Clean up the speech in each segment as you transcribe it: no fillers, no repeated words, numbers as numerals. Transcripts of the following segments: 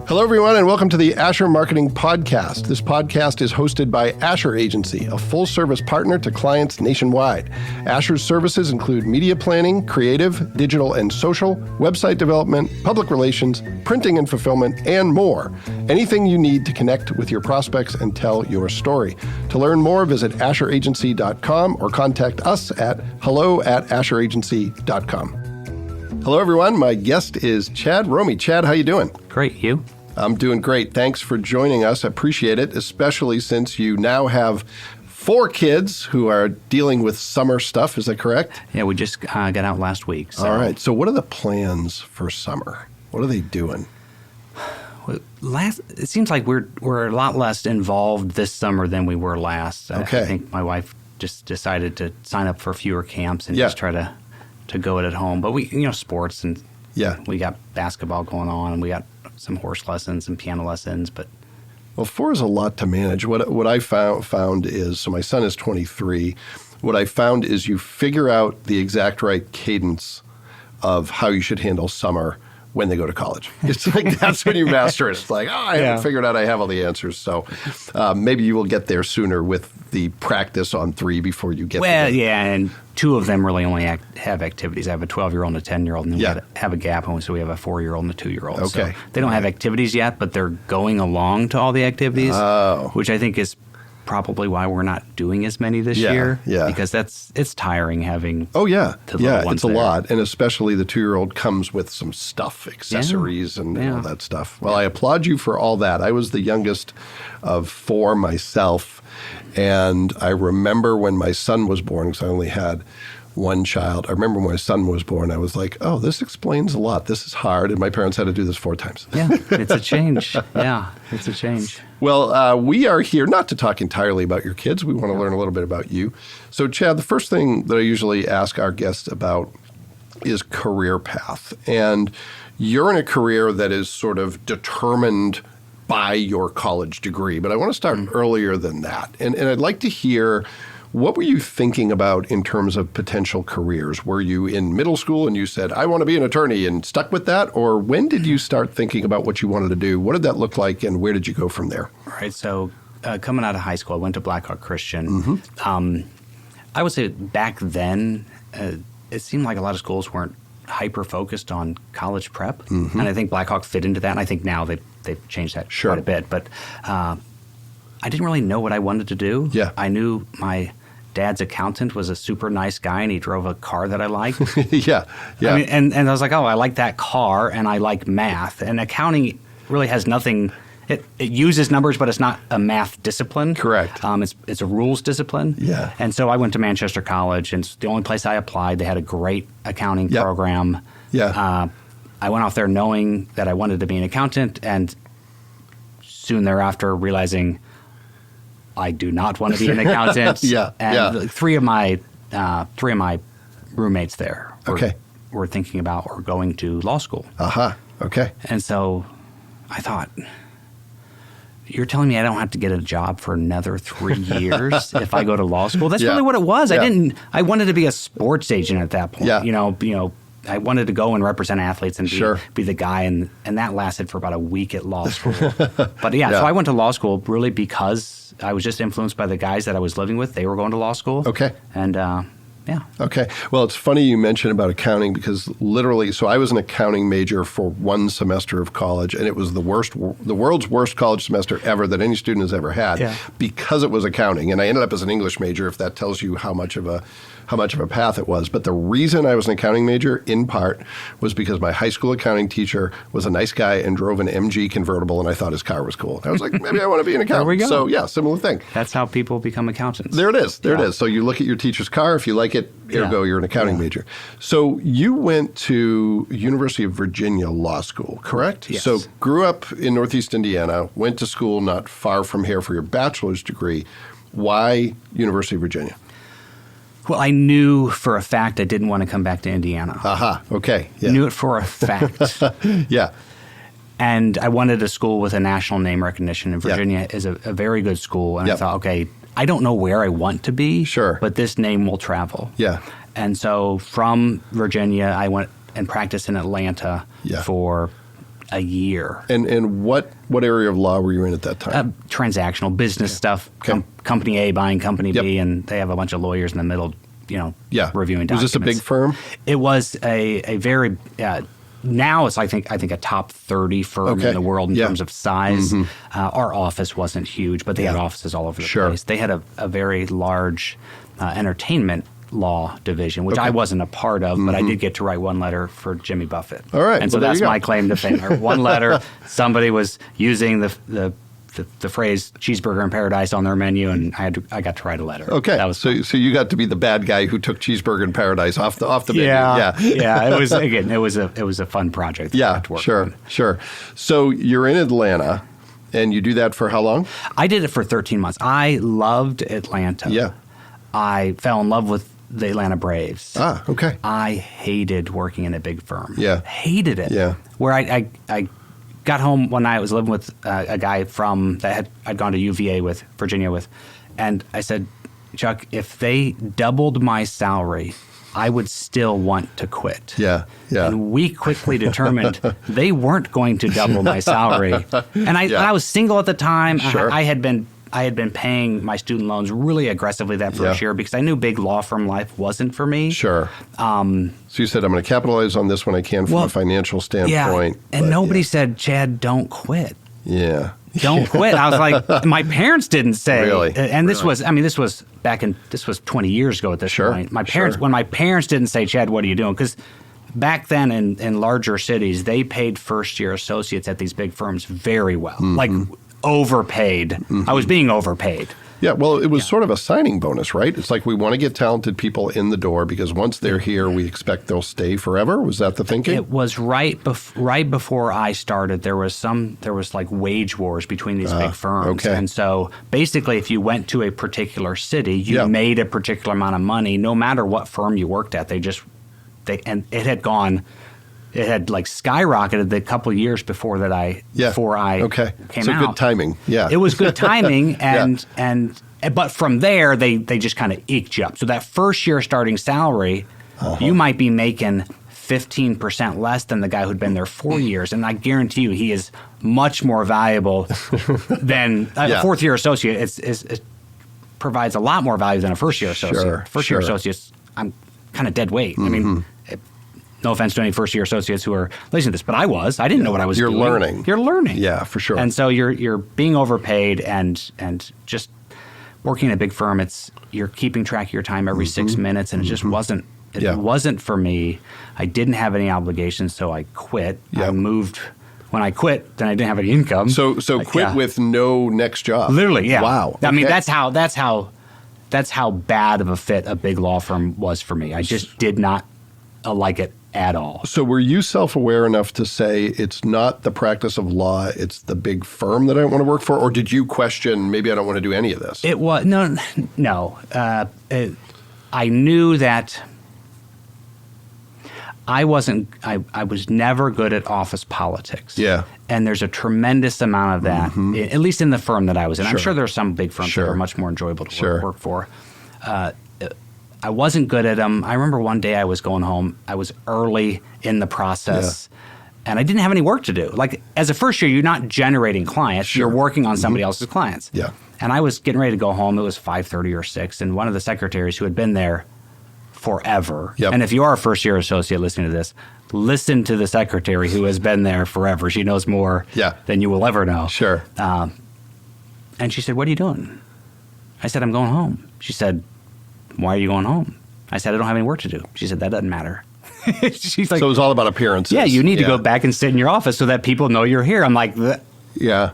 Hello, everyone, and welcome to the Asher Marketing Podcast. This podcast is hosted by Asher Agency, a full-service partner to clients nationwide. Asher's services include media planning, creative, digital and social, website development, public relations, printing and fulfillment, and more. Anything you need to connect with your prospects and tell your story. To learn more, visit asheragency.com or contact us at hello@asheragency.com. Hello, everyone. My guest is Chad Romey. Chad, how you doing? Great. You? I'm doing great. Thanks for joining us. I appreciate it, especially since you now have 4 kids who are dealing with summer stuff. Is that correct? Yeah, we just got out last week. So. All right. So what are the plans for summer? What are they doing? It seems like we're a lot less involved this summer than we were last. Okay. I think my wife just decided to sign up for fewer camps and just try to go it at home. But we, sports and we got basketball going on, and we got some horse lessons and piano lessons. But 4 is a lot to manage. What I found is, so my son is 23. What I found is you figure out the exact right cadence of how you should handle summer when they go to college. It's like that's when you master it. It's like, I haven't figured out I have all the answers. So maybe you will get there sooner with the practice on 3 before you get there. Well, yeah, and 2 of them really only have activities. I have a 12-year-old and a 10-year-old, and then we have a gap, and so we have a 4-year-old and a 2-year-old. Okay. So they don't have activities yet, but they're going along to all the activities, which I think is probably why we're not doing as many this year. Yeah. Because it's tiring having the little ones it's a lot. And especially the 2-year-old comes with some stuff, accessories and all that stuff. Well, I applaud you for all that. I was the youngest of 4 myself. And I remember when my son was born, because I only had one child. I remember when my son was born, I was like, oh, this explains a lot. This is hard. And my parents had to do this 4 times. Yeah, it's a change. It's a change. Well, we are here not to talk entirely about your kids. We want to learn a little bit about you. So, Chad, the first thing that I usually ask our guests about is career path. And you're in a career that is sort of determined by your college degree. But I want to start earlier than that. And I'd like to hear, what were you thinking about in terms of potential careers? Were you in middle school and you said, I want to be an attorney, and stuck with that? Or when did you start thinking about what you wanted to do? What did that look like, and where did you go from there? All right. So coming out of high school, I went to Blackhawk Christian. I would say back then, it seemed like a lot of schools weren't hyper-focused on college prep. And I think Blackhawk fit into that. And I think now they've changed that quite a bit. But I didn't really know what I wanted to do. Yeah. I knew my dad's accountant was a super nice guy, and he drove a car that I liked. Yeah. I mean, and I was like, oh, I like that car, and I like math. And accounting really has nothing. It uses numbers, but it's not a math discipline. Correct. It's a rules discipline. Yeah. And so I went to Manchester College, and it's the only place I applied. They had a great accounting program. Yeah. I went off there knowing that I wanted to be an accountant, and soon thereafter realizing I do not want to be an accountant. And 3 of my roommates there were thinking about or going to law school. Okay. And so I thought, you're telling me I don't have to get a job for another 3 years if I go to law school? That's really what it was. I wanted to be a sports agent at that point. Yeah. I wanted to go and represent athletes and be the guy, and that lasted for about a week at law school. But so I went to law school really because I was just influenced by the guys that I was living with. They were going to law school. Okay. And Okay. Well, it's funny you mentioned about accounting, because literally, so I was an accounting major for 1 semester of college, and it was the world's worst college semester ever that any student has ever had because it was accounting. And I ended up as an English major, if that tells you how much of a path it was. But the reason I was an accounting major, in part, was because my high school accounting teacher was a nice guy and drove an MG convertible, and I thought his car was cool. I was like, maybe I want to be an accountant. There we go. So, similar thing. That's how people become accountants. There it is. It is. So you look at your teacher's car. If you like it, ergo, you're an accounting major. So you went to University of Virginia Law School, correct? Yes. So grew up in Northeast Indiana, went to school not far from here for your bachelor's degree. Why University of Virginia? Well, I knew for a fact I didn't want to come back to Indiana. Okay. Yeah. Knew it for a fact. Yeah. And I wanted a school with a national name recognition, and Virginia is a very good school. And I thought, okay, I don't know where I want to be, but this name will travel. Yeah. And so from Virginia, I went and practiced in Atlanta for a year. And what area of law were you in at that time? Transactional business stuff. Okay. Company A buying Company Yep. B, and they have a bunch of lawyers in the middle, reviewing documents. Was this a big firm? It was a very now it's I think a top 30 firm Okay. in the world in Yeah. terms of size. Our office wasn't huge, but they had offices all over the Sure. place. They had a very large entertainment law division, which I wasn't a part of, but I did get to write one letter for Jimmy Buffett. All right. And so Well, there that's you go. my claim to fame. One letter, somebody was using the phrase "cheeseburger in paradise" on their menu, and I got to write a letter. Okay, that was so you got to be the bad guy who took Cheeseburger in Paradise off the menu. yeah. It was it was a fun project. that I Yeah, got to work sure, on. sure. So you're in Atlanta, and you do that for how long? I did it for 13 months. I loved Atlanta. Yeah. I fell in love with the Atlanta Braves. Ah, okay. I hated working in a big firm. Yeah. Hated it. Yeah. Where I got home one night. I was living with a guy I'd gone to UVA with, Virginia with, and I said, Chuck, if they doubled my salary, I would still want to quit. Yeah, yeah. And we quickly determined they weren't going to double my salary. And I was single at the time. Sure. I had been paying my student loans really aggressively that first year because I knew big law firm life wasn't for me. Sure. So you said, I'm going to capitalize on this when I can from a financial standpoint. Yeah, and nobody said, Chad, don't quit. Yeah. Don't quit. I was like, my parents didn't say. Really? And this was 20 years ago at this Sure, point. sure. When my parents didn't say, Chad, what are you doing? Because back then in larger cities, they paid first-year associates at these big firms very well, like overpaid. I was being overpaid. Yeah, well, it was sort of a signing bonus, right? It's like we want to get talented people in the door because once they're here, we expect they'll stay forever. Was that the thinking? It was right before I started. There was like wage wars between these big firms, okay. and so basically, if you went to a particular city, you made a particular amount of money, no matter what firm you worked at. And it had gone. It had like skyrocketed the couple of years before that before I came so out. Good timing. Yeah, it was good timing, but from there they just kind of eked you up. So that first year starting salary, you might be making 15% less than the guy who'd been there 4 years, and I guarantee you he is much more valuable than a fourth year associate. It provides a lot more value than a first year associate. Sure, First year associates, I'm kind of dead weight. I mean. No offense to any first-year associates who are listening to this, but I didn't know what I was doing. You're learning. Yeah, for sure. And so you're being overpaid and just working in a big firm. You're keeping track of your time every 6 minutes, and it just wasn't. It wasn't for me. I didn't have any obligations, so I quit. I moved. When I quit, then I didn't have any income. So quit with no next job. Literally, yeah. Wow. I mean, Okay. that's how bad of a fit a big law firm was for me. I just did not like it at all. So were you self-aware enough to say it's not the practice of law, it's the big firm that I want to work for? Or did you question, maybe I don't want to do any of this? It was, no. I knew that I was never good at office politics. Yeah. And there's a tremendous amount of that, at least in the firm that I was in. I'm sure there's some big firms that are much more enjoyable to work for. I wasn't good at them. I remember one day I was going home. I was early in the process, and I didn't have any work to do. Like, as a first year, you're not generating clients. You're working on somebody else's clients. Yeah. And I was getting ready to go home. It was 5:30 or 6, and one of the secretaries who had been there forever. Yep. And if you are a first-year associate listening to this, listen to the secretary who has been there forever. She knows more than you will ever know. Sure. And she said, "What are you doing?" I said, "I'm going home." She said, "Why are you going home?" I said, "I don't have any work to do." She said, "That doesn't matter." She's like, so it was all about appearances. "Yeah, you need to go back and sit in your office so that people know you're here." I'm like, Yeah.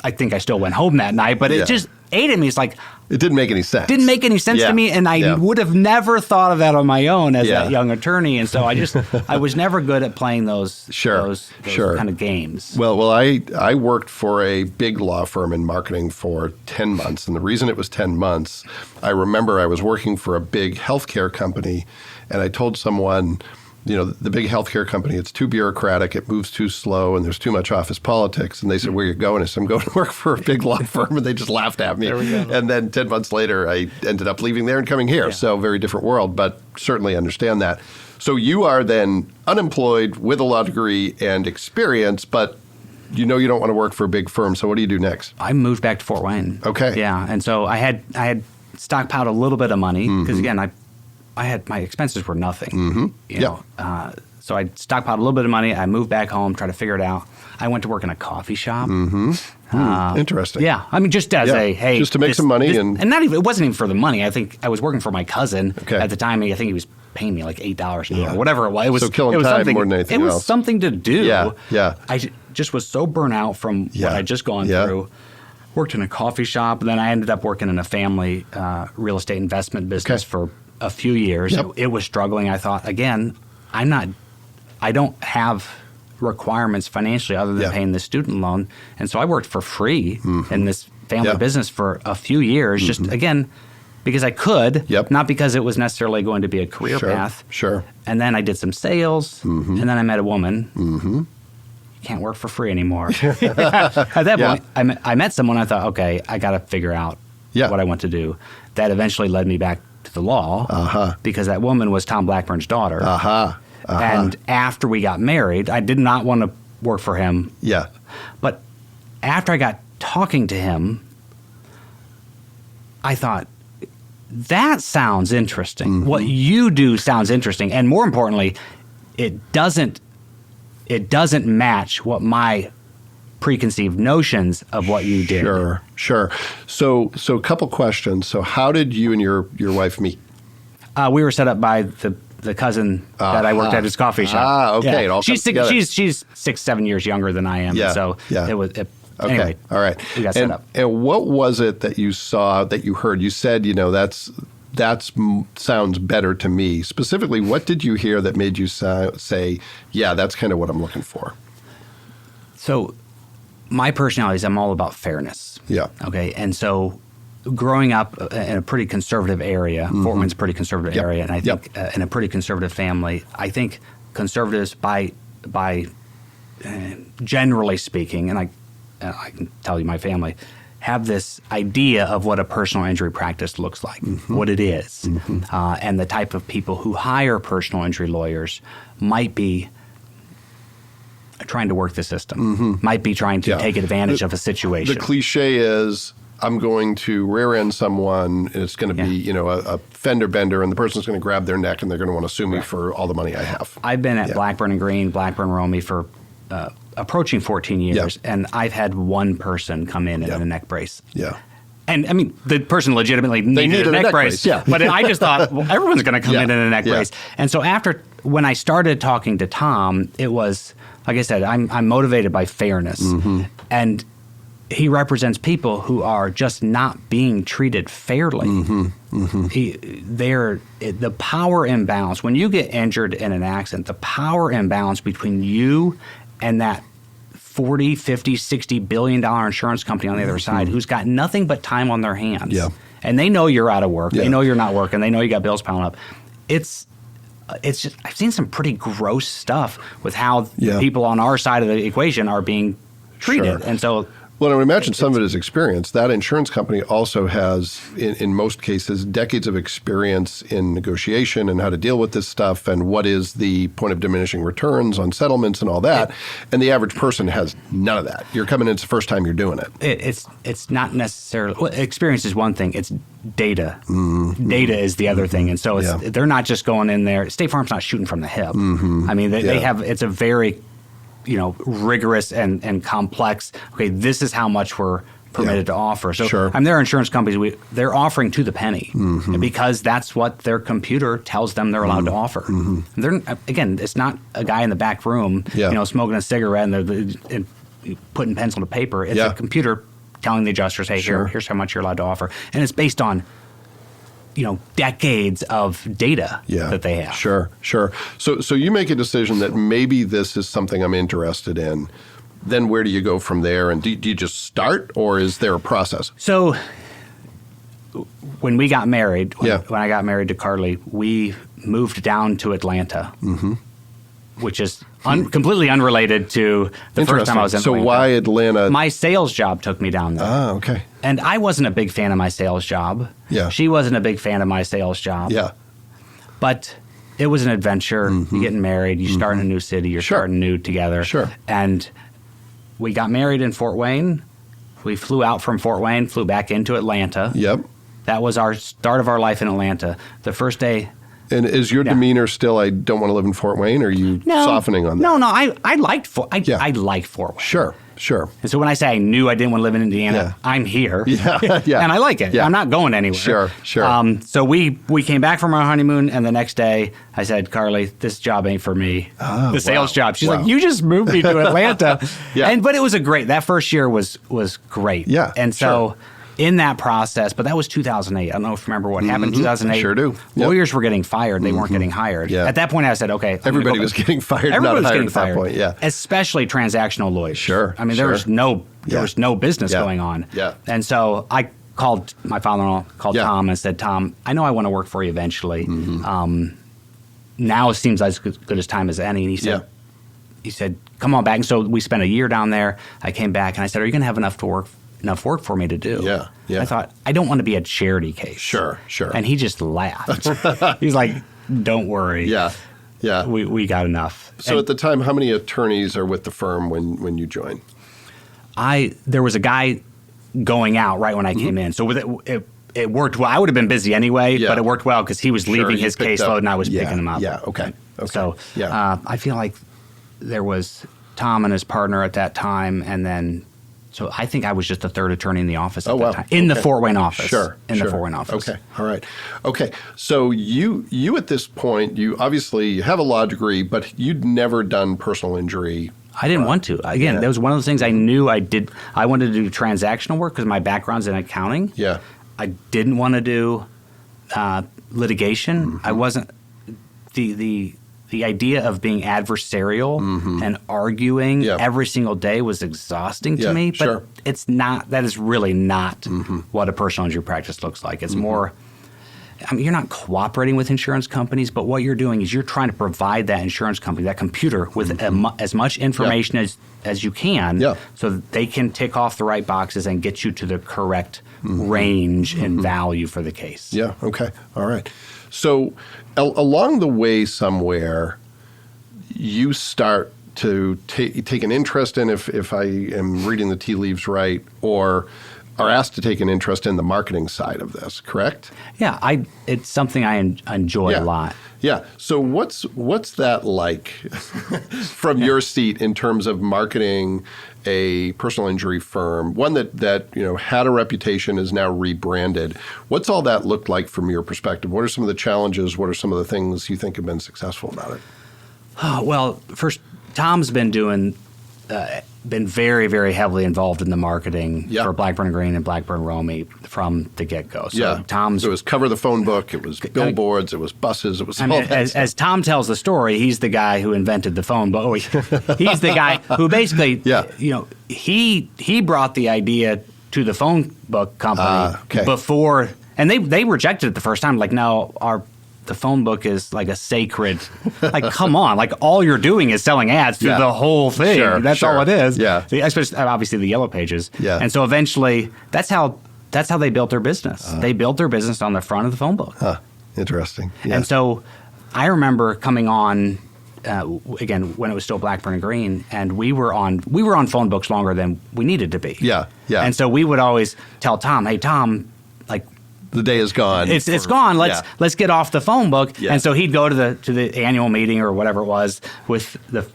I think I still went home that night, but it just ate at me. It's like, it didn't make any sense. Didn't make any sense to me, and I would have never thought of that on my own as that young attorney. And so I was never good at playing those kind of games. Well, I worked for a big law firm in marketing for 10 months, and the reason it was 10 months, I remember I was working for a big healthcare company, and I told someone, the big healthcare company, it's too bureaucratic, it moves too slow, and there's too much office politics. And they said, "Where are you going?" I said, "I'm going to work for a big law firm," and they just laughed at me. There we go. And then 10 months later, I ended up leaving there and coming here. So very different world, but certainly understand that. So you are then unemployed with a law degree and experience, but you know you don't want to work for a big firm. So what do you do next? I moved back to Fort Wayne. Okay. Yeah, and so I had stockpiled a little bit of money because again I had my expenses were nothing. You know, so I stockpiled a little bit of money. I moved back home, tried to figure it out. I went to work in a coffee shop. Interesting. Yeah, I mean, just as just to make some money and not even, it wasn't even for the money. I think I was working for my cousin at the time. I think he was paying me like $8 an hour, or whatever it was. It was so killing time more than anything else. It was else. something to do. Yeah. I just was so burnt out from what I'd just gone through. Worked in a coffee shop, and then I ended up working in a family real estate investment business for a few years. Yep. It was struggling. I thought, again, I don't have requirements financially other than paying the student loan. And so I worked for free in this family business for a few years, just again, because I could, not because it was necessarily going to be a career path. Sure. And then I did some sales, and then I met a woman. You can't work for free anymore. At that point, I met someone. I thought, okay, I got to figure out what I want to do. That eventually led me back to the law because that woman was Tom Blackburn's daughter. And after we got married, I did not want to work for him. Yeah. But after I got talking to him, I thought, that sounds interesting. What you do sounds interesting. And more importantly, it doesn't match what my preconceived notions of what you did. Sure. So a couple questions. So how did you and your wife meet? We were set up by the cousin that I worked at his coffee shop. Okay. It all comes together. She's 6-7 years younger than I am. Yeah. So it was anyway. All right. We got set up. And what was it that you saw, that you heard? You said, that sounds better to me. Specifically, what did you hear that made you say, yeah, that's kind of what I'm looking for? So my personality is I'm all about fairness. Yeah. Okay. And so growing up in a pretty conservative area, Fort Wayne's a pretty conservative area, and I think in a pretty conservative family, I think conservatives by generally speaking, and I can tell you my family, have this idea of what a personal injury practice looks like, what it is, and the type of people who hire personal injury lawyers might be trying to work the system, might be trying to take advantage of a situation. The cliche is, I'm going to rear end someone, and it's going to be, a fender bender, and the person's going to grab their neck, and they're going to want to sue me for all the money I have. I've been at Blackburn and Green, Blackburn Romey for approaching 14 years, and I've had one person come in a neck brace. Yeah. And I mean, the person legitimately needed a neck brace. But I just thought, well, everyone's going to come in a neck brace. And so when I started talking to Tom, it was, like I said, I'm motivated by fairness. And he represents people who are just not being treated fairly. The power imbalance, when you get injured in an accident, the power imbalance between you and that 40, 50, 60 billion dollar insurance company on the other side who's got nothing but time on their hands. And they know you're out of work. They know you're not working. They know you got bills piling up. It's just, I've seen some pretty gross stuff with how people on our side of the equation are being treated. And so, well, I would imagine some of it is experience. That insurance company also has, in most cases, decades of experience in negotiation and how to deal with this stuff and what is the point of diminishing returns on settlements and all that. And the average person has none of that. You're coming in, it's the first time you're doing it. It's not necessarily, well, experience is one thing. It's data. Data is the other thing. And so they're not just going in there. State Farm's not shooting from the hip. I mean, they have, it's a very rigorous and complex. Okay, this is how much we're permitted to offer. So, there are insurance companies, they're offering to the penny because that's what their computer tells them they're allowed to offer. They're, again, it's not a guy in the back room, smoking a cigarette and putting pencil to paper. It's a computer telling the adjusters, hey, here's how much you're allowed to offer. And it's based on decades of data that they have. Sure. So you make a decision that maybe this is something I'm interested in. Then where do you go from there? And do you just start, or is there a process? So when we got married, when I got married to Carly, we moved down to Atlanta, which is completely unrelated to the first time I was in Atlanta. So why Atlanta? My sales job took me down there. Ah, okay. And I wasn't a big fan of my sales job. Yeah. She wasn't a big fan of my sales job. Yeah. But it was an adventure. You're getting married. You're starting a new city. You're starting new together. Sure. And we got married in Fort Wayne. We flew out from Fort Wayne, flew back into Atlanta. Yep. That was our start of our life in Atlanta. The first day. And is your demeanor still, I don't want to live in Fort Wayne, or are you softening on that? No, I liked Fort Wayne. Sure. And so when I say I knew I didn't want to live in Indiana, I'm here. Yeah. And I like it. Yeah. I'm not going anywhere. Sure. So we came back from our honeymoon, and the next day I said, Carly, this job ain't for me. Oh, the sales job. She's Wow. like, you just moved me to Atlanta. But it was that first year was great. Yeah. And so in that process, but that was 2008. I don't know if you remember what happened in 2008. Sure do. Yep. Lawyers were getting fired. They weren't getting hired. Yeah. At that point, I said, okay. Everybody was getting fired, Everybody not was hired getting at fired. that point. Yeah. Especially transactional lawyers. Sure. I mean, there was no business going on. Yeah. And so I called my father-in-law, Tom, and said, Tom, I know I want to work for you eventually. Now it seems as good as time as any. And he said, come on back. And so we spent a year down there. I came back and I said, are you going to have enough work for me to do? Yeah. I thought, I don't want to be a charity case. Sure. And he just laughed. He's like, don't worry. Yeah. We got enough. So at the time, how many attorneys are with the firm when you join? There was a guy going out right when I came in. So it worked well. I would have been busy anyway, but it worked well because he was leaving his caseload and I was picking him up. Yeah, okay. So I feel like there was Tom and his partner at that time, and then so I think I was just the third attorney in the office at that time. In the Fort Wayne office. The Fort Wayne office. Okay. All right. Okay. So you at this point, you obviously have a law degree, but you'd never done personal injury. I didn't want to. Again, that was one of those things I knew I did. I wanted to do transactional work because my background's in accounting. Yeah. I didn't want to do litigation. I wasn't the idea of being adversarial and arguing every single day was exhausting to me. But it's not. That is really not what a personal injury practice looks like. It's more. I mean, you're not cooperating with insurance companies, but what you're doing is you're trying to provide that insurance company, that computer, with as much information as you can so that they can tick off the right boxes and get you to the correct range and value for the case. Yeah, okay. All right. So along the way somewhere, you start to take an interest in, if I am reading the tea leaves right, or are asked to take an interest in the marketing side of this, correct? Yeah, it's something I enjoy a lot. Yeah. So what's that like from your seat in terms of marketing a personal injury firm, one that had a reputation, is now rebranded? What's all that looked like from your perspective? What are some of the challenges? What are some of the things you think have been successful about it? Well, first, Tom's been very, very heavily involved in the marketing for Blackburn Green and Blackburn Romey from the get-go. So Tom's. It was cover the phone book. It was billboards. It was buses. It was all that. As Tom tells the story, he's the guy who invented the phone book. He's the guy who basically, he brought the idea to the phone book company before, and they rejected it the first time. Like, no, the phone book is like a sacred, like, come on, like all you're doing is selling ads through the whole thing. That's all it is. Yeah. Especially, obviously, the yellow pages. Yeah. And so eventually, that's how they built their business. They built their business on the front of the phone book. Interesting. Yeah. And so I remember coming on, again, when it was still Blackburn Green, and we were on phone books longer than we needed to be. Yeah. And so we would always tell Tom, hey, Tom, like, the day is gone. It's gone. Let's get off the phone book. Yeah. And so he'd go to the annual meeting or whatever it was with the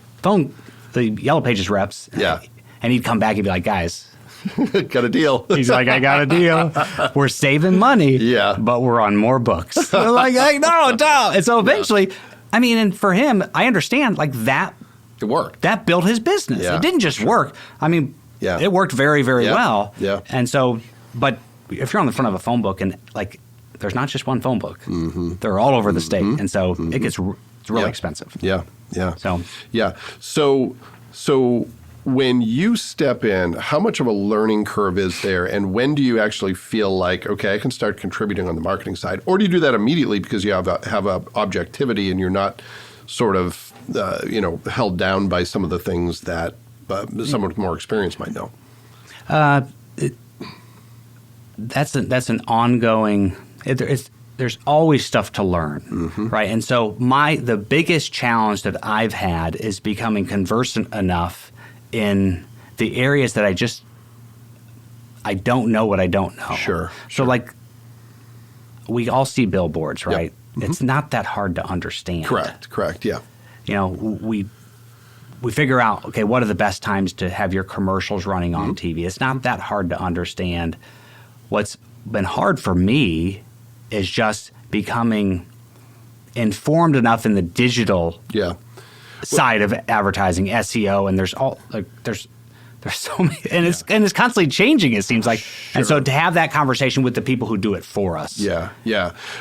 Yellow Pages reps. Yeah. And he'd come back and be like, guys, got a deal. He's like, I got a deal. We're saving money. Yeah. But we're on more books. We're like, no. And so eventually, I mean, and for him, I understand, like, that. It worked. That built his business. Yeah. It didn't just work. I mean, it worked very, very well. Yeah. And so, but if you're on the front of a phone book and, like, there's not just one phone book. They're all over the state. And so it's really expensive. Yeah. So when you step in, how much of a learning curve is there? And when do you actually feel like, okay, I can start contributing on the marketing side? Or do you do that immediately because you have a objectivity and you're not sort of, held down by some of the things that someone with more experience might know? That's an ongoing. there's always stuff to learn, right? And so the biggest challenge that I've had is becoming conversant enough in the areas that I don't know what I don't know. Sure. So like we all see billboards, right? Yep. It's not that hard to understand. Correct. Yeah. You know, we figure out, okay, what are the best times to have your commercials running on TV? It's not that hard to understand. What's been hard for me is just becoming informed enough in the digital side of advertising, SEO, and there's so many, and it's constantly changing. It seems like, and so to have that conversation with the people who do it for us. Yeah.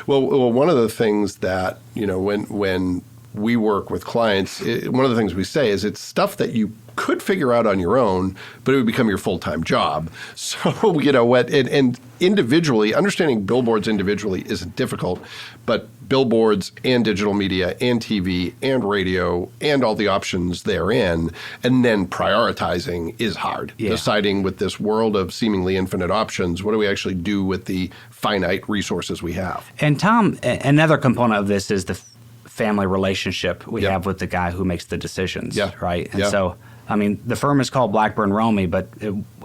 Well, one of the things that when we work with clients, one of the things we say is it's stuff that you could figure out on your own, but it would become your full-time job. So, and individually, understanding billboards individually isn't difficult, but billboards and digital media and TV and radio and all the options therein, and then prioritizing is hard. Yeah. Deciding with this world of seemingly infinite options, what do we actually do with the finite resources we have? And Tom, another component of this is the family relationship we have with the guy who makes the decisions, right? And so, I mean, the firm is called Blackburn Romey, but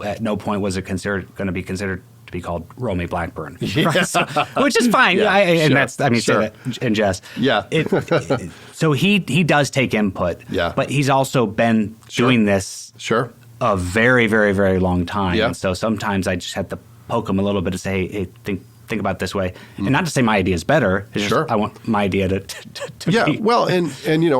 at no point was it going to be considered to be called Romey Blackburn, right? So, which is fine. And that's, I mean, say that in jest. Yeah. So he does take input, but he's also been doing this a very, very, very long time. Yeah. And so sometimes I just have to poke him a little bit to say, hey, think about it this way, and not to say my idea is better. It's just I want my idea to be, well, and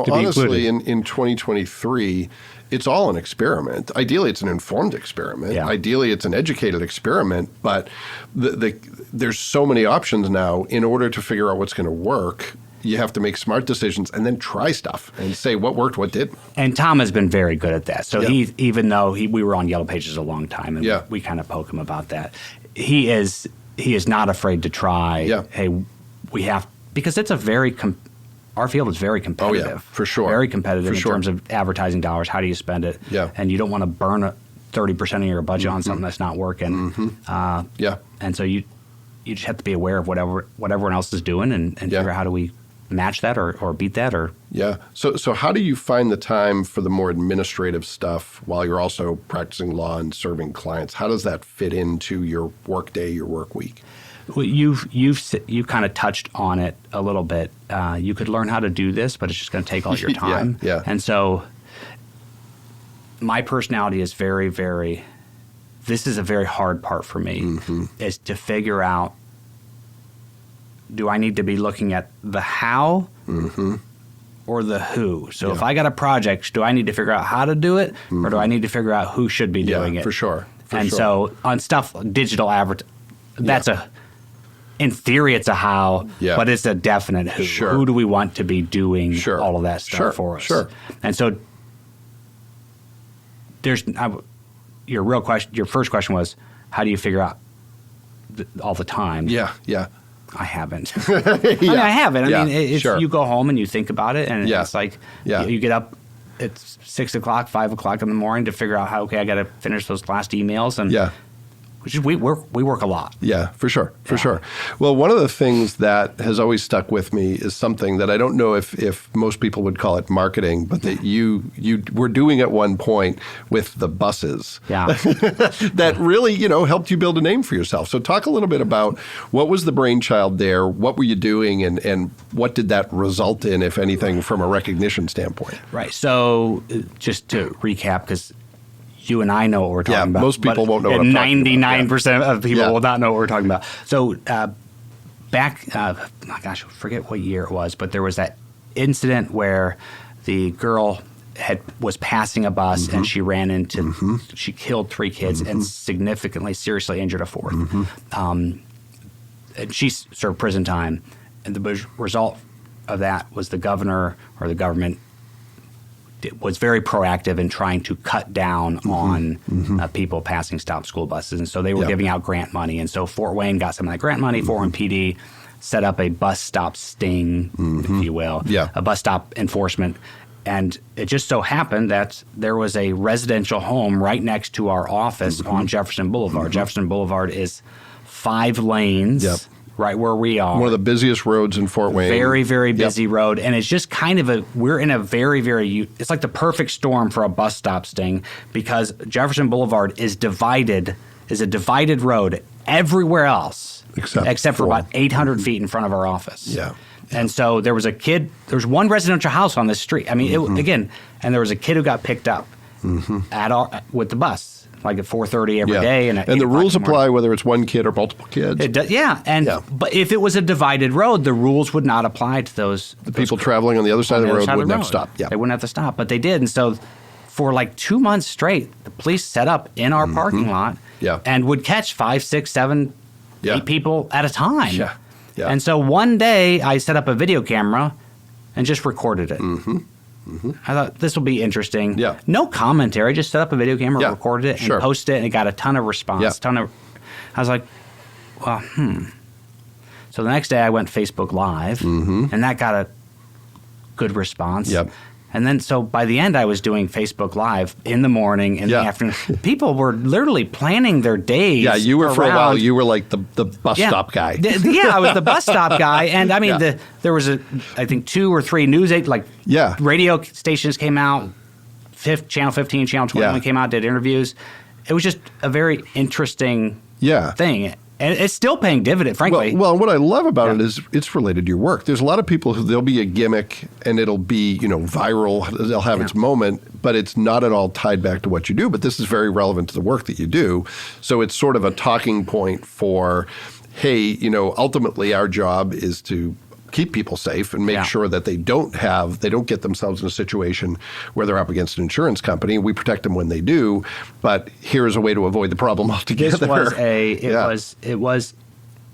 honestly, in 2023, it's all an experiment. Ideally, it's an informed experiment. Yeah. Ideally, it's an educated experiment. But there's so many options now. In order to figure out what's going to work, you have to make smart decisions and then try stuff and say what worked, what didn't. And Tom has been very good at that. So even though we were on Yellow Pages a long time, and we kind of poke him about that, he is not afraid to try. Yeah. Hey, we have, because it's a very our field is very competitive. Oh, yeah, for sure. Very competitive in terms of advertising dollars. How do you spend it? Yeah. And you don't want to burn 30% of your budget on something that's not working. And so you just have to be aware of what everyone else is doing and figure out how do we match that or beat that or. Yeah. So how do you find the time for the more administrative stuff while you're also practicing law and serving clients? How does that fit into your work day, your work week? Well, you've kind of touched on it a little bit. You could learn how to do this, but it's just going to take all your time. And so my personality is very, very, this is a very hard part for me, is to figure out, do I need to be looking at the how or the who? So if I got a project, do I need to figure out how to do it or do I need to figure out who should be doing it? For sure. So on stuff, digital that's in theory, it's a how, but it's a definite who. Who do we want to be doing all of that stuff for us? And so your first question was, how do you figure out all the time? I haven't. I haven't. I mean, you go home and you think about it, and it's like you get up at 6 o'clock, 5 o'clock in the morning to figure out how, I got to finish those last emails. And which is, we work a lot. Yeah, for sure. Well, one of the things that has always stuck with me is something that I don't know if most people would call it marketing, but that you were doing at one point with the buses. Yeah. That really, helped you build a name for yourself. So talk a little bit about what was the brainchild there, what were you doing, and what did that result in, if anything, from a recognition standpoint? Right. So just to recap, because you and I know what we're talking about. Most people won't know what I'm talking about. 99% of people will not know what we're talking about. So back, I forget what year it was, but there was that incident where the girl was passing a bus and she ran into, she killed 3 kids and significantly, seriously injured a 4th. And she served prison time. And the result of that was the governor or the government was very proactive in trying to cut down on people passing stop school buses. And so they were giving out grant money. And so Fort Wayne got some of that grant money. Fort Wayne PD set up a bus stop sting, if you will, a bus stop enforcement. And it just so happened that there was a residential home right next to our office on Jefferson Boulevard. Jefferson Boulevard is 5 lanes right where we are. One of the busiest roads in Fort Wayne. Very, very busy road. And it's just kind of we're in a very, very, it's like the perfect storm for a bus stop sting, because Jefferson Boulevard is a divided road everywhere else, except for about 800 feet in front of our office. Yeah. And so there was one residential house on this street. I mean, and there was a kid who got picked up with the bus, like at 4:30 every day. And the rules apply whether it's one kid or multiple kids. It does, but if it was a divided road, the rules would not apply to those. The people traveling on the other side of the road wouldn't have to stop. Yeah. They wouldn't have to stop, but they did. And so for like 2 months straight, the police set up in our parking lot and would catch 5, 6, 7, 8 people at a time. Yeah. Yeah. And so one day I set up a video camera and just recorded it. I thought this will be interesting. Yeah. No commentary, just set up a video camera, recorded it, and posted it, and it got a ton of response. I was like, well, So the next day I went Facebook Live, and that got a good response. Yep. And then, so by the end, I was doing Facebook Live in the morning, in the afternoon. People were literally planning their days. Yeah, you were for a while. You were like the bus stop guy. I was the bus stop guy, and I mean, there was I think 2 or 3 news radio stations came out. Channel 15, Channel 21 came out, did interviews. It was just a very interesting thing. And it's still paying dividend, frankly. Well, what I love about it is it's related to your work. There's a lot of people who there'll be a gimmick and it'll be, viral. They'll have its moment, but it's not at all tied back to what you do. But this is very relevant to the work that you do. So it's sort of a talking point for, hey, ultimately our job is to keep people safe and make sure that they don't get themselves in a situation where they're up against an insurance company. We protect them when they do, but here's a way to avoid the problem altogether. This was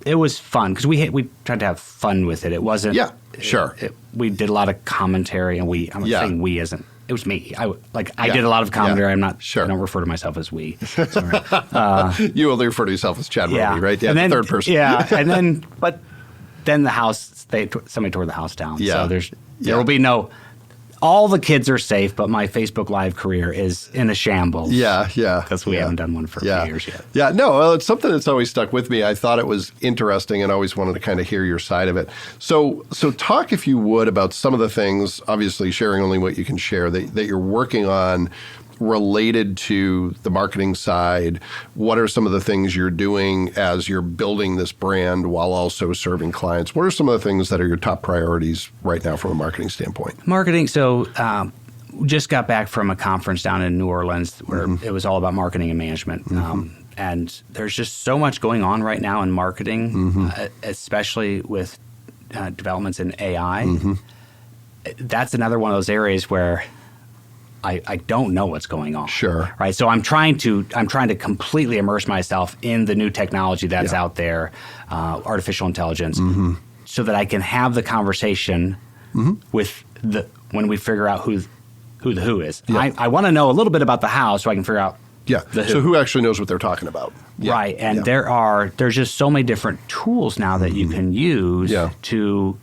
it was fun because we tried to have fun with it. It wasn't. Yeah, sure. We did a lot of commentary, and I'm not saying we isn't. It was me. I did a lot of commentary. I'm not sure. I don't refer to myself as we. You only refer to yourself as Chad Romey, right? Yeah, then, the third person. Yeah, and then the house. Somebody tore the house down. Yeah. So there will be no. All the kids are safe, but my Facebook Live career is in a shambles. Yeah. Because we haven't done one for a few years yet. Yeah, no, well, it's something that's always stuck with me. I thought it was interesting and always wanted to kind of hear your side of it. So talk, if you would, about some of the things, obviously sharing only what you can share, that you're working on related to the marketing side. What are some of the things you're doing as you're building this brand while also serving clients? What are some of the things that are your top priorities right now from a marketing standpoint? Marketing. So just got back from a conference down in New Orleans where it was all about marketing and management. And there's just so much going on right now in marketing, especially with developments in AI. That's another one of those areas where I don't know what's going on. Sure. Right. So I'm trying to completely immerse myself in the new technology that's out there, artificial intelligence, so that I can have the conversation with when we figure out who the who is. Yeah. I want to know a little bit about the how so I can figure out the who. So who actually knows what they're talking about. Yeah. Right. And there's just so many different tools now that you can use to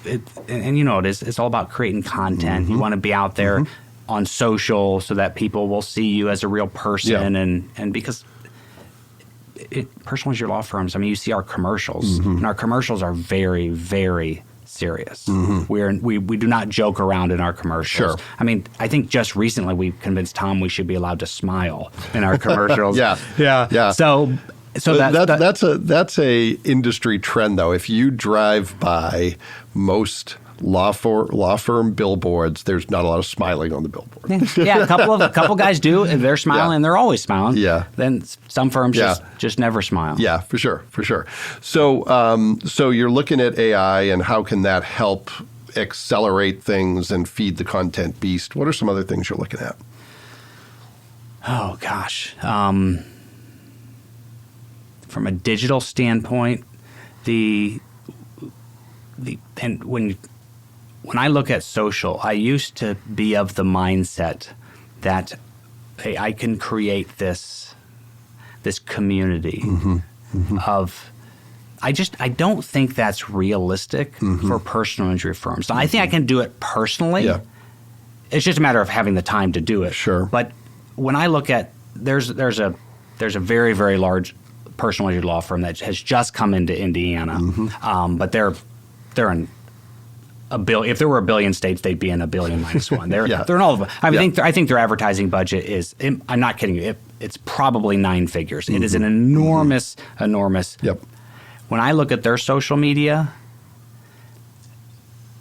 and it's all about creating content. You want to be out there on social so that people will see you as a real person and because personal injury law firms, I mean, you see our commercials and our commercials are very, very serious. We do not joke around in our commercials. Sure. I mean, I think just recently we convinced Tom we should be allowed to smile in our commercials. Yeah. So that's a industry trend, though. If you drive by most law firm billboards, there's not a lot of smiling on the billboard. A couple guys do, and they're smiling, and they're always smiling. Yeah. Then some firms just never smile. Yeah, for sure. So you're looking at AI, and how can that help accelerate things and feed the content beast? What are some other things you're looking at? Oh gosh, from a digital standpoint, and when I look at social, I used to be of the mindset that, hey, I can create this community of. I don't think that's realistic for personal injury firms. I think I can do it personally. Yeah. It's just a matter of having the time to do it. Sure. But when I look at there's a very, very large personal injury law firm that has just come into Indiana, but they're in a billion. If there were a billion states, they'd be in a billion minus one. They're in all of them. I think their advertising budget is. I'm not kidding you. It's probably 9 figures. It is an enormous. Yep. When I look at their social media,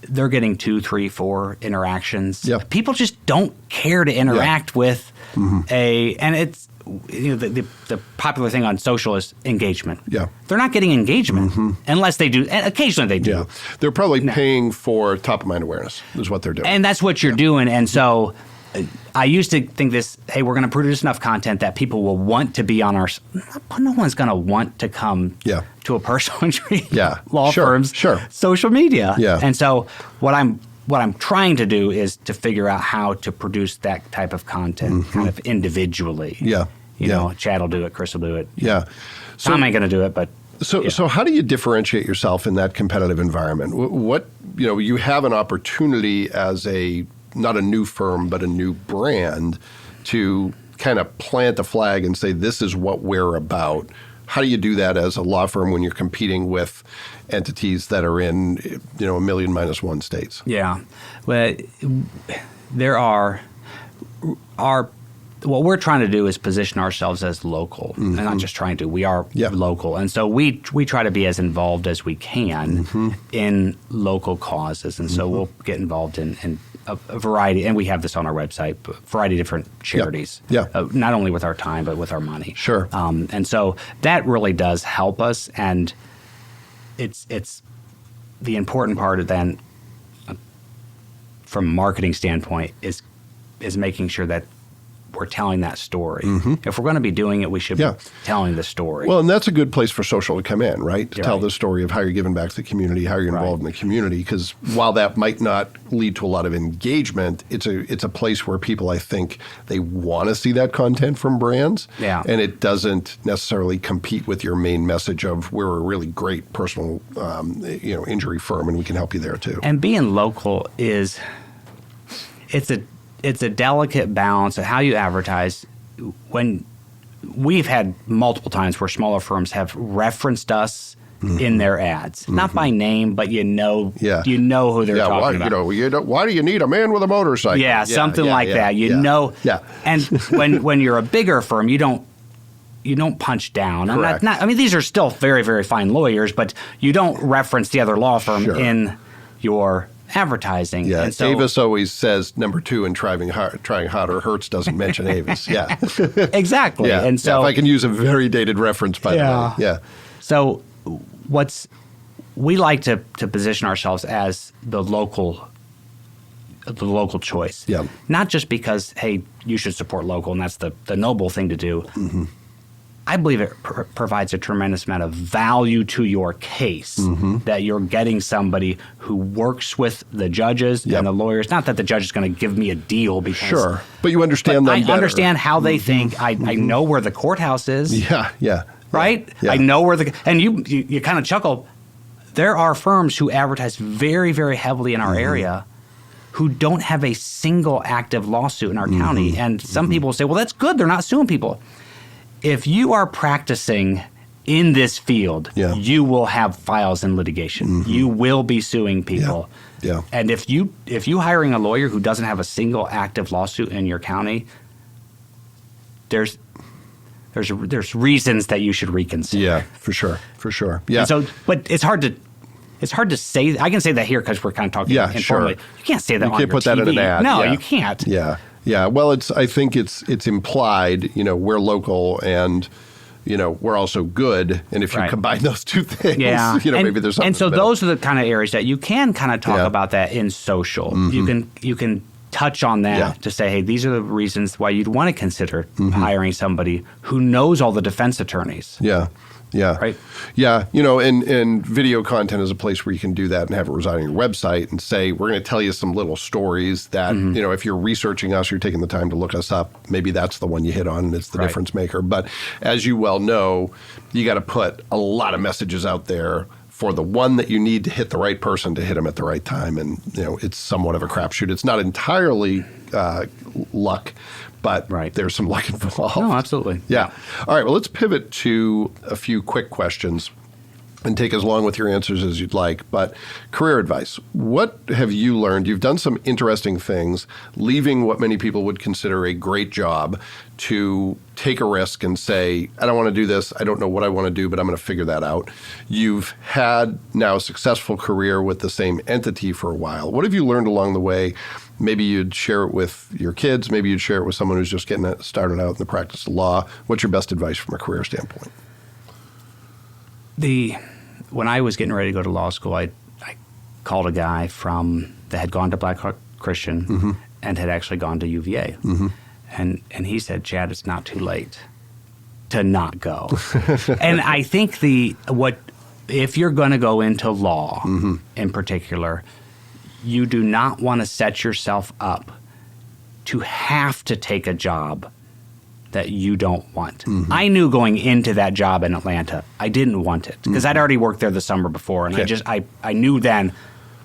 they're getting 2, 3, 4 interactions. Yep. People just don't care to interact with and it's the popular thing on social is engagement. Yeah. They're not getting engagement unless they do. And occasionally they do. Yeah. They're probably paying for top of mind awareness is what they're doing. And that's what you're doing. And so I used to think this, hey, we're going to produce enough content that people will want to be on our – no one's going to want to come to a personal injury law firm's social media. Yeah. And so what I'm trying to do is to figure out how to produce that type of content kind of individually. Yeah. You know, Chad will do it, Chris will do it. Yeah. So, Tom ain't going to do it, but – So how do you differentiate yourself in that competitive environment? What you have an opportunity as not a new firm, but a new brand to kind of plant a flag and say, this is what we're about. How do you do that as a law firm when you're competing with entities that are in, a million minus one states? Yeah. Well, there are what we're trying to do is position ourselves as local, and not just trying to. We are local, and so we try to be as involved as we can in local causes, and so we'll get involved in a variety, and we have this on our website, a variety of different charities. Not only with our time, but with our money. Sure. And so that really does help us, and it's the important part of then, from a marketing standpoint, is making sure that we're telling that story. If we're going to be doing it, we should be telling the story. Well, and that's a good place for social to come in, right? To tell the story of how you're giving back to the community, how you're involved in the community. Because while that might not lead to a lot of engagement, it's a place where people, I think, they want to see that content from brands. Yeah. And it doesn't necessarily compete with your main message of we're a really great personal, injury firm, and we can help you there too. And being local it's a delicate balance of how you advertise. When we've had multiple times where smaller firms have referenced us in their ads, not by name, but you know who they're talking about. Why do you need a man with a motorcycle? Yeah, something like that. You know. Yeah. And when you're a bigger firm, you don't punch down. Correct. I mean, these are still very, very fine lawyers, but you don't reference the other law firm in your advertising. Yeah, and so, Avis always says number 2 in trying harder. Hertz doesn't mention Avis. Yeah, exactly. Yeah. And so if I can use a very dated reference, by the way. Yeah. So we like to position ourselves as the local choice. Yeah. Not just because, hey, you should support local, and that's the noble thing to do. I believe it provides a tremendous amount of value to your case that you're getting somebody who works with the judges and the lawyers. Not that the judge is going to give me a deal because but you understand them better. I understand how they think. I know where the courthouse is. Yeah. Right? Yeah. I know where and you kind of chuckle. There are firms who advertise very, very heavily in our area who don't have a single active lawsuit in our county. And some people say, well, that's good. They're not suing people. If you are practicing in this field, you will have files in litigation. You will be suing people. Yeah. And if you hiring a lawyer who doesn't have a single active lawsuit in your county, there's reasons that you should reconsider. Yeah, for sure. Yeah. And so, but it's hard to say. I can say that here because we're kind of talking informally. You can't say that on your TV. You can't put that in an ad. No, you can't. Yeah. Well, I think it's implied, we're local and, we're also good. And if you combine those two things, maybe there's something. And so those are the kind of areas that you can kind of talk about that in social. You can touch on that to say, hey, these are the reasons why you'd want to consider hiring somebody who knows all the defense attorneys. Yeah. Right. Yeah. And video content is a place where you can do that and have it reside on your website and say, we're going to tell you some little stories that, if you're researching us, you're taking the time to look us up, maybe that's the one you hit on and it's the difference maker. But as you well know, you got to put a lot of messages out there for the one that you need to hit the right person to hit them at the right time. And, it's somewhat of a crapshoot. It's not entirely luck, but Right. there's some luck involved. No, absolutely. Yeah. All right. Well, let's pivot to a few quick questions and take as long with your answers as you'd like. But career advice. What have you learned? You've done some interesting things, leaving what many people would consider a great job to take a risk and say, I don't want to do this. I don't know what I want to do, but I'm going to figure that out. You've had now a successful career with the same entity for a while. What have you learned along the way? Maybe you'd share it with your kids. Maybe you'd share it with someone who's just getting started out in the practice of law. What's your best advice from a career standpoint? When I was getting ready to go to law school, I called a guy that had gone to Blackhawk Christian and had actually gone to UVA. And he said, Chad, it's not too late to not go. And I think if you're going to go into law in particular, you do not want to set yourself up to have to take a job that you don't want. I knew going into that job in Atlanta, I didn't want it because I'd already worked there the summer before. And I knew then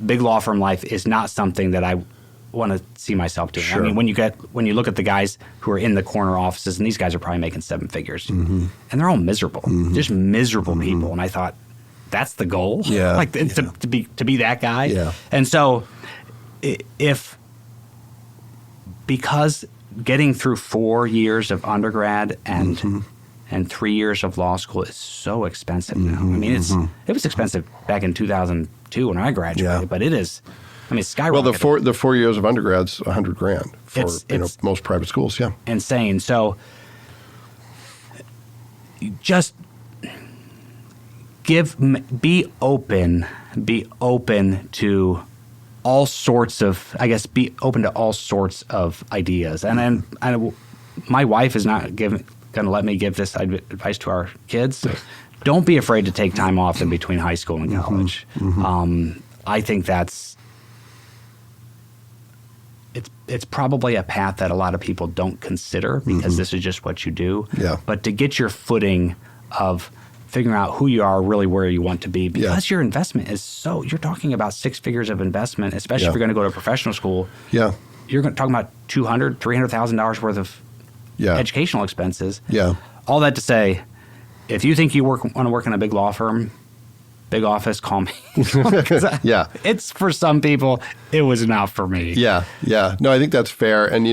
big law firm life is not something that I want to see myself doing. Sure. I mean, when you look at the guys who are in the corner offices, and these guys are probably making 7 figures, and they're all miserable, just miserable people. And I thought, that's the goal? Yeah. To be that guy? Yeah. And so because getting through 4 years of undergrad and 3 years of law school is so expensive now. I mean, it was expensive back in 2002 when I graduated, but it is. I mean, it's skyrocketed. Well, the 4 years of undergrad's $100,000 for It's most private schools. Yeah, insane. So just be open to all sorts of, be open to all sorts of ideas. And then my wife is not going to let me give this advice to our kids. Don't be afraid to take time off in between high school and college. I think it's probably a path that a lot of people don't consider because this is just what you do. Yeah. But to get your footing of figuring out who you are, really where you want to be, because your investment is you're talking about 6 figures of investment, especially if you're going to go to a professional school. Yeah. You're talking about $200,000, $300,000 worth of educational expenses. Yeah. All that to say, if you think you want to work in a big law firm, big office, call me. Yeah. It's for some people. It was not for me. Yeah. Yeah. No, I think that's fair. And,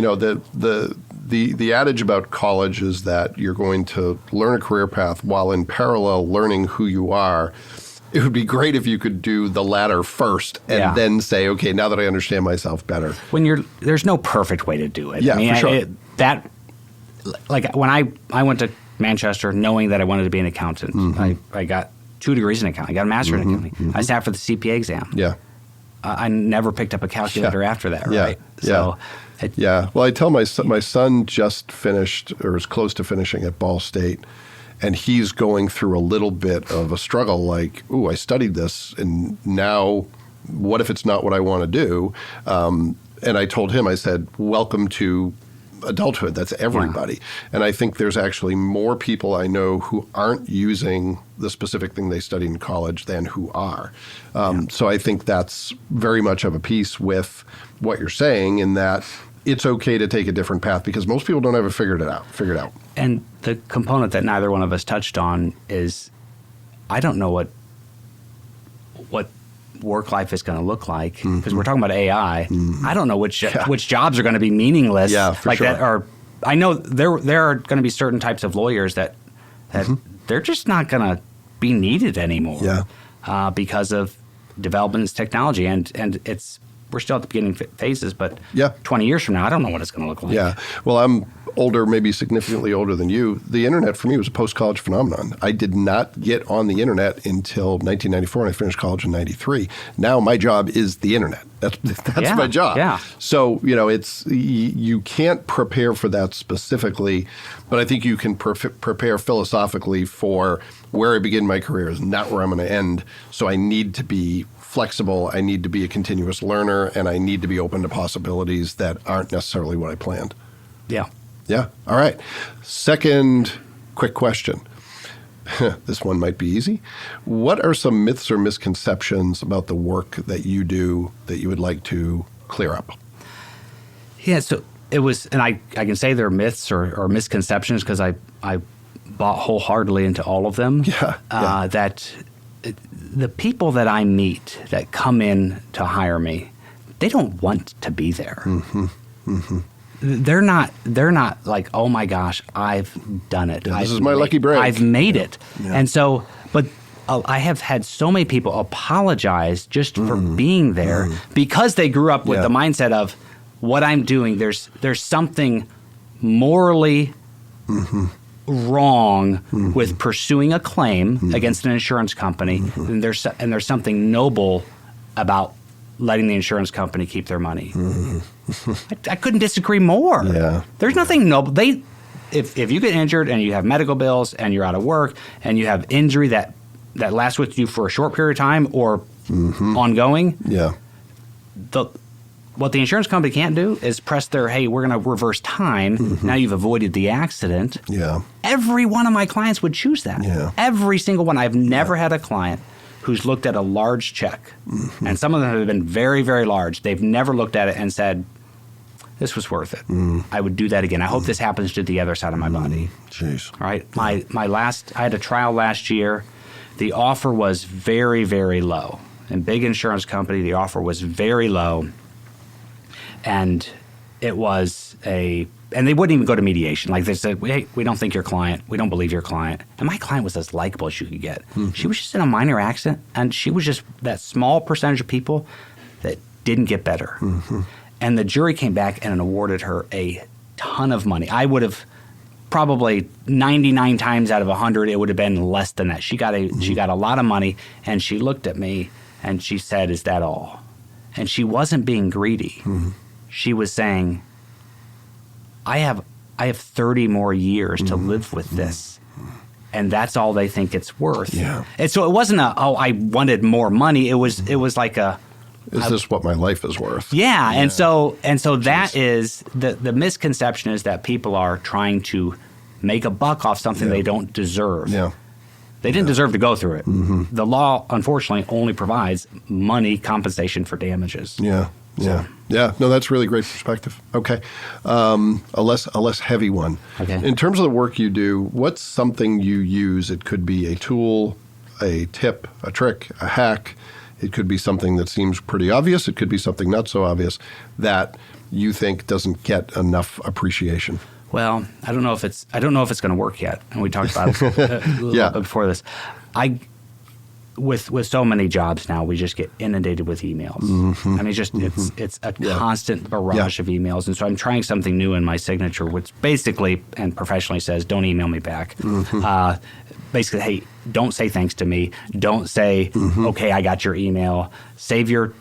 the adage about college is that you're going to learn a career path while in parallel learning who you are. It would be great if you could do the latter first and then say, okay, now that I understand myself better. There's no perfect way to do it. Yeah, for sure. When I went to Manchester knowing that I wanted to be an accountant, I got 2 degrees in accounting. I got a master's in accounting. I sat for the CPA exam. Yeah. I never picked up a calculator after that, right? Yeah. So Well, I tell my son just finished or is close to finishing at Ball State, and he's going through a little bit of a struggle like, ooh, I studied this, and now what if it's not what I want to do? And I told him, I said, welcome to adulthood. That's everybody. And I think there's actually more people I know who aren't using the specific thing they studied in college than who are. So I think that's very much of a piece with what you're saying in that it's okay to take a different path because most people don't have it figured out. And the component that neither one of us touched on is I don't know what work life is going to look like because we're talking about AI. I don't know which jobs are going to be meaningless for sure. that. Or I know there are going to be certain types of lawyers that they're just not going to be needed anymore because of development in technology and we're still at the beginning phases, but 20 years from now, I don't know what it's going to look like. Yeah. Well, I'm older, maybe significantly older than you. The internet for me was a post-college phenomenon. I did not get on the internet until 1994 and I finished college in 93. Now my job is the internet. That's my job. Yeah. So, you can't prepare for that specifically, but I think you can prepare philosophically for where I begin my career is not where I'm going to end. So I need to be flexible. I need to be a continuous learner, and I need to be open to possibilities that aren't necessarily what I planned. Yeah. Yeah. All right. Second quick question. This one might be easy. What are some myths or misconceptions about the work that you do that you would like to clear up? Yeah. So it was, and I can say they're myths or misconceptions because I bought wholeheartedly into all of them. That the people that I meet that come in to hire me, they don't want to be there. They're not like, oh my gosh, I've done it. This is my lucky break. I've made it. And so, but I have had so many people apologize just for being there because they grew up with the mindset of what I'm doing. There's something morally wrong with pursuing a claim against an insurance company, and there's something noble about letting the insurance company keep their money. I couldn't disagree more. There's nothing noble. If you get injured and you have medical bills and you're out of work and you have injury that lasts with you for a short period of time or ongoing, what the insurance company can't do is press their, hey, we're going to reverse time. Now you've avoided the accident. Every one of my clients would choose that. Every single one. I've never had a client who's looked at a large check, and some of them have been very, very large. They've never looked at it and said, this was worth it. I would do that again. I hope this happens to the other side of my body. All right. I had a trial last year. The offer was very, very low. In big insurance company, the offer was very low. And it was and they wouldn't even go to mediation. Like they said, hey, we don't think your client, we don't believe your client. And my client was as likable as you could get. She was just in a minor accident, and she was just that small percentage of people that didn't get better. And the jury came back and awarded her a ton of money. I would have probably 99 times out of 100, it would have been less than that. She got a lot of money, and she looked at me and she said, is that all? And she wasn't being greedy. She was saying, I have 30 more years to live with this. And that's all they think it's worth. And so it wasn't I wanted more money. It was like is this what my life is worth? And so that is the misconception is that people are trying to make a buck off something they don't deserve. They didn't deserve to go through it. The law, unfortunately, only provides money compensation for damages. No, that's really great perspective. Okay, a less heavy one. In terms of the work you do, what's something you use? It could be a tool, a tip, a trick, a hack. It could be something that seems pretty obvious. It could be something not so obvious that you think doesn't get enough appreciation. Well, I don't know if it's going to work yet, and we talked about it a little bit before this. With so many jobs now, we just get inundated with emails. I mean, it's a constant barrage of emails, and so I'm trying something new in my signature, which basically and professionally says, "Don't email me back." Basically, hey, don't say thanks to me. Don't say, "Okay, I got your email." Save your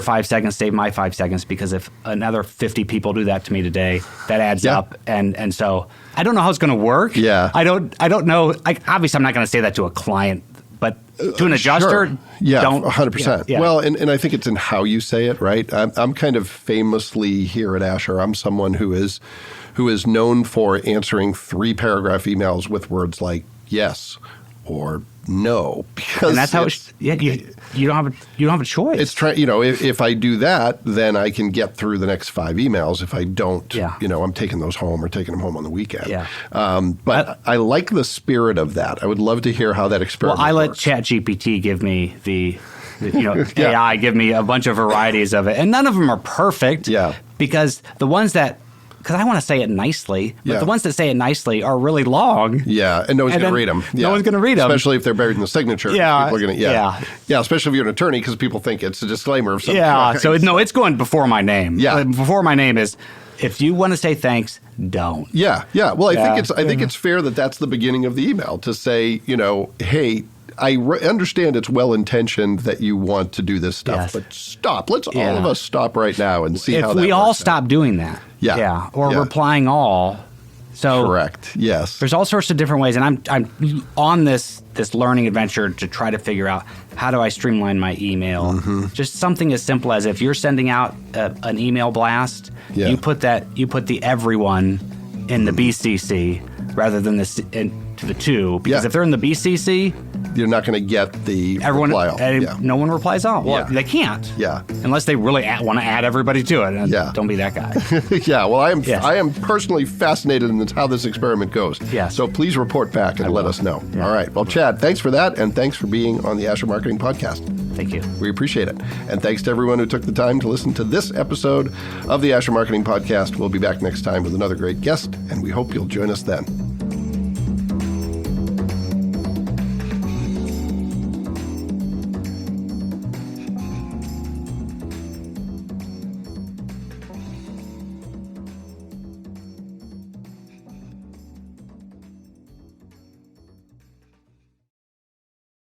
5 seconds. Save my 5 seconds, because if another 50 people do that to me today, that adds up, and so I don't know how it's going to work. I don't know. Obviously, I'm not going to say that to a client. But to an adjuster, don't. 100%. Well, and I think it's in how you say it, right? I'm kind of famously here at Asher, I'm someone who is known for answering 3-paragraph emails with words like yes or no, because and that's how you don't have a choice. It's if I do that, then I can get through the next 5 emails. If I don't, I'm taking those home or taking them home on the weekend. But I like the spirit of that. I would love to hear how that experiment Well, I let works. ChatGPT give me the AI give me a bunch of varieties of it, and none of them are perfect. Because the ones that because I want to say it nicely, but the ones that say it nicely are really long. And no one's going to read them. No one's going to read them. Especially if they're buried in the signature. People are going to, especially if you're an attorney, because people think it's a disclaimer of something. So it's going before my name. Before my name is, if you want to say thanks, don't. Well, I think it's fair that that's the beginning of the email, to say, hey, I understand it's well-intentioned that you want to do this stuff, but stop. Let's all of us stop right now and see how that works. If we all stop doing that, or replying all. So correct. Yes. There's all sorts of different ways, and I'm on this learning adventure to try to figure out how do I streamline my email. Just something as simple as if you're sending out an email blast, you put the everyone in the BCC rather than to the to, because if they're in the BCC, you're not going to get the Everyone, reply all. Yeah. no one replies all. Well, Yeah. they can't. Yeah. Unless they really want to add everybody to it. And Yeah. Don't be that guy. Yeah, well, Yes. I am personally fascinated in how this experiment goes. Yes. So please report back and let us know. Yeah. All right. Well, Chad, thanks for that, and thanks for being on the Asher Marketing Podcast. Thank you. We appreciate it. And thanks to everyone who took the time to listen to this episode of the Asher Marketing Podcast. We'll be back next time with another great guest, and we hope you'll join us then.